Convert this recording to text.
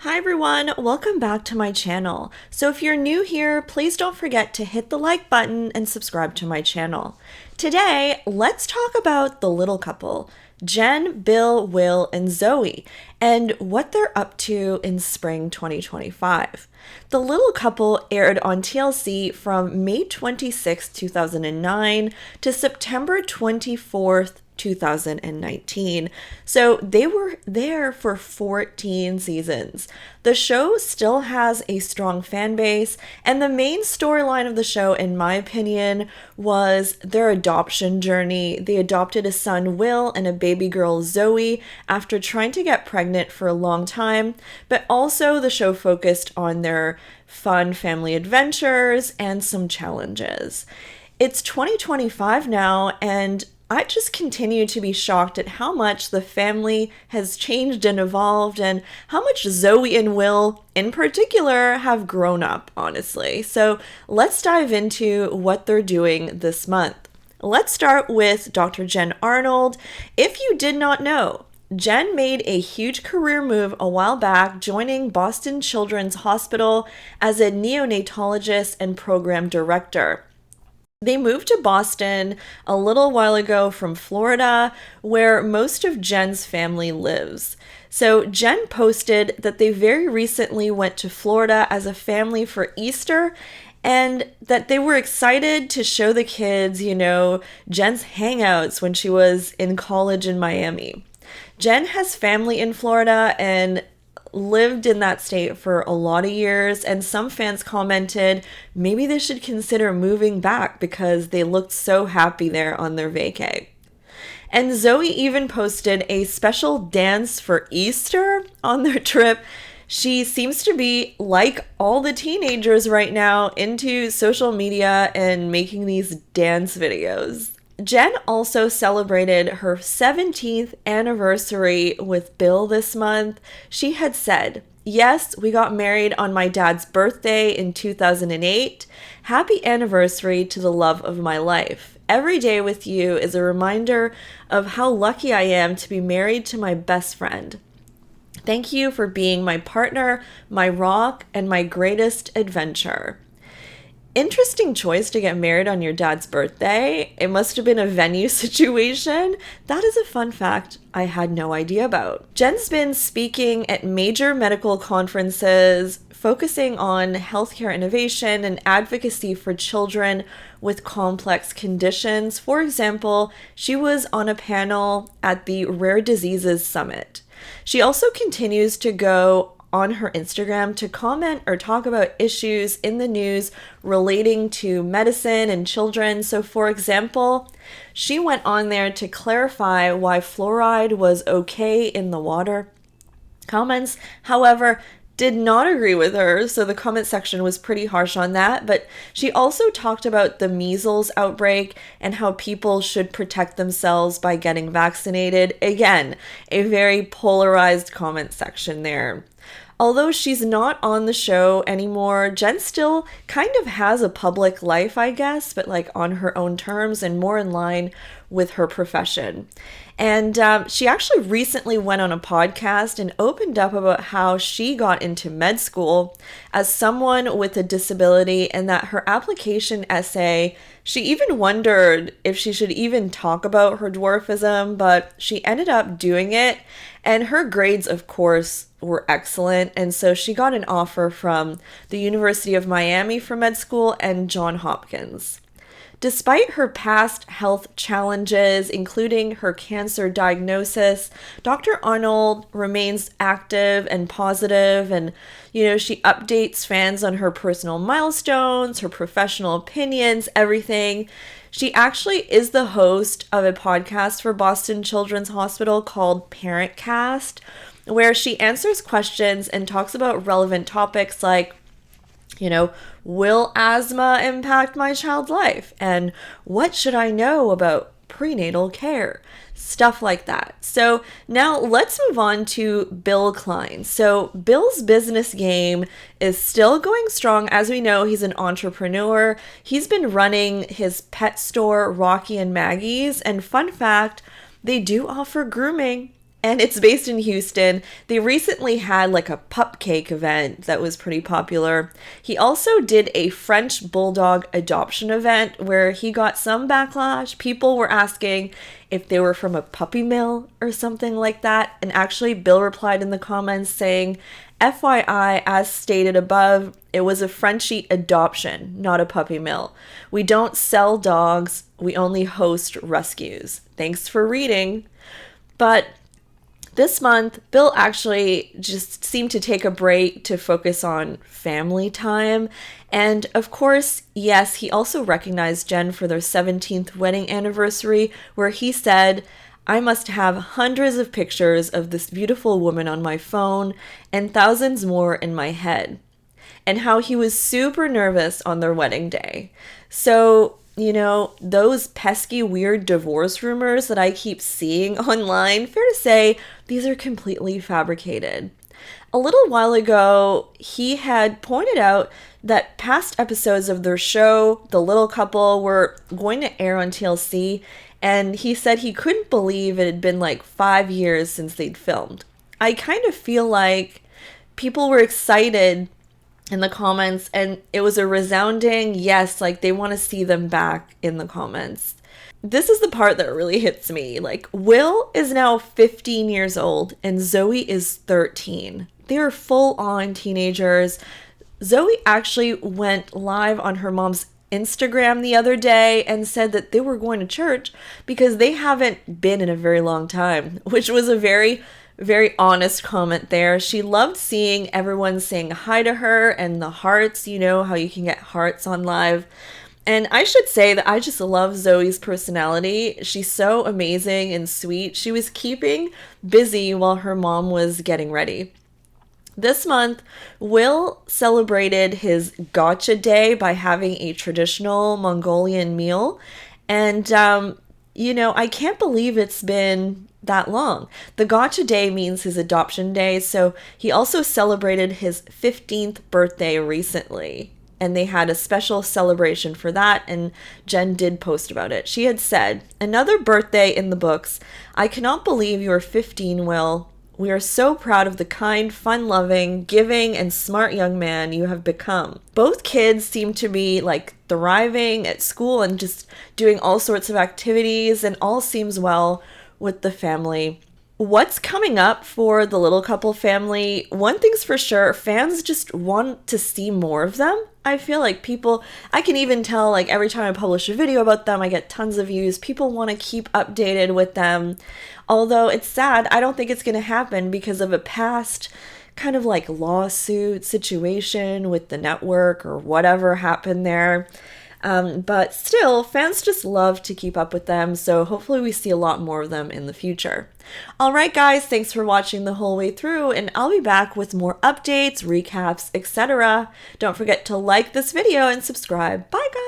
Hi everyone, welcome back to my channel. So if you're new here, please don't forget to hit the like button and subscribe to my channel. Today, let's talk about the little couple, Jen, Bill, Will, and Zoey, and what they're up to in spring 2025. The Little Couple aired on TLC from May 26, 2009 to September 24th, 2019. So they were there for 14 seasons. The show still has a strong fan base, and the main storyline of the show, in my opinion, was their adoption journey. They adopted a son, Will, and a baby girl, Zoey, after trying to get pregnant for a long time, but also the show focused on their fun family adventures and some challenges. It's 2025 now, and I just continue to be shocked at how much the family has changed and evolved, and how much Zoey and Will in particular have grown up, honestly. So let's dive into what they're doing this month. Let's start with Dr. Jen Arnold. If you did not know, Jen made a huge career move a while back, joining Boston Children's Hospital as a neonatologist and program director. They moved to Boston a little while ago from Florida, where most of Jen's family lives. So Jen posted that they very recently went to Florida as a family for Easter, and that they were excited to show the kids, Jen's hangouts when she was in college in Miami. Jen has family in Florida and lived in that state for a lot of years, and some fans commented maybe they should consider moving back because they looked so happy there on their vacay. And Zoey even posted a special dance for Easter on their trip. She seems to be, like all the teenagers right now, into social media and making these dance videos. Jen also celebrated her 17th anniversary with Bill this month. She had said, "Yes, we got married on my dad's birthday in 2008. Happy anniversary to the love of my life. Every day with you is a reminder of how lucky I am to be married to my best friend. Thank you for being my partner, my rock, and my greatest adventure." Interesting choice to get married on your dad's birthday. It must have been a venue situation. That is a fun fact I had no idea about. Jen's been speaking at major medical conferences, focusing on healthcare innovation and advocacy for children with complex conditions. For example, she was on a panel at the Rare Diseases Summit. She also continues to go on her Instagram to comment or talk about issues in the news relating to medicine and children. So for example, she went on there to clarify why fluoride was okay in the water. Comments, however, did not agree with her, so the comment section was pretty harsh on that. But she also talked about the measles outbreak and how people should protect themselves by getting vaccinated. Again, a very polarized comment section there. Although she's not on the show anymore, Jen still kind of has a public life, I guess, but like on her own terms and more in line with her profession. And she actually recently went on a podcast and opened up about how she got into med school as someone with a disability, and that her application essay, she even wondered if she should even talk about her dwarfism, but she ended up doing it. And her grades, of course, were excellent. And so she got an offer from the University of Miami for med school and Johns Hopkins. Despite her past health challenges, including her cancer diagnosis, Dr. Arnold remains active and positive, and, she updates fans on her personal milestones, her professional opinions, everything. She actually is the host of a podcast for Boston Children's Hospital called ParentCast, where she answers questions and talks about relevant topics like, will asthma impact my child's life? And what should I know about prenatal care? Stuff like that. So now let's move on to Bill Klein. So Bill's business game is still going strong. As we know, he's an entrepreneur. He's been running his pet store, Rocky and Maggie's. And fun fact, they do offer grooming and it's based in Houston. They recently had like a pupcake event that was pretty popular. He also did a French bulldog adoption event where he got some backlash. People were asking if they were from a puppy mill or something like that. And actually, Bill replied in the comments saying, FYI, as stated above, it was a Frenchie adoption, not a puppy mill. We don't sell dogs, we only host rescues. Thanks for reading. But this month, Bill actually just seemed to take a break to focus on family time. And of course, yes, he also recognized Jen for their 17th wedding anniversary, where he said, I must have hundreds of pictures of this beautiful woman on my phone and thousands more in my head. And how he was super nervous on their wedding day. So, those pesky, weird divorce rumors that I keep seeing online, fair to say, these are completely fabricated. A little while ago, he had pointed out that past episodes of their show, The Little Couple, were going to air on TLC, and he said he couldn't believe it had been like 5 years since they'd filmed. I kind of feel like people were excited in the comments, and it was a resounding yes, like they want to see them back in the comments. This is the part that really hits me. Like, Will is now 15 years old and Zoey is 13. They are full-on teenagers. Zoey actually went live on her mom's Instagram the other day and said that they were going to church because they haven't been in a very long time, which was a very honest comment there. She loved seeing everyone saying hi to her and the hearts, how you can get hearts on live. And I should say that I just love Zoey's personality. She's so amazing and sweet. She was keeping busy while her mom was getting ready. This month, Will celebrated his gotcha day by having a traditional Mongolian meal. And, I can't believe it's been that long. The gotcha day means his adoption day, so he also celebrated his 15th birthday recently. And they had a special celebration for that, and Jen did post about it. She had said, another birthday in the books. I cannot believe you are 15, Will. We are so proud of the kind, fun-loving, giving, and smart young man you have become. Both kids seem to be thriving at school and just doing all sorts of activities, and all seems well with the family. What's coming up for the Little Couple family? One thing's for sure, fans just want to see more of them. I feel like I can even tell every time I publish a video about them, I get tons of views. People want to keep updated with them. Although it's sad, I don't think it's going to happen because of a past kind of lawsuit situation with the network or whatever happened there. But still, fans just love to keep up with them, so hopefully we see a lot more of them in the future. Alright guys, thanks for watching the whole way through, and I'll be back with more updates, recaps, etc. Don't forget to like this video and subscribe. Bye guys!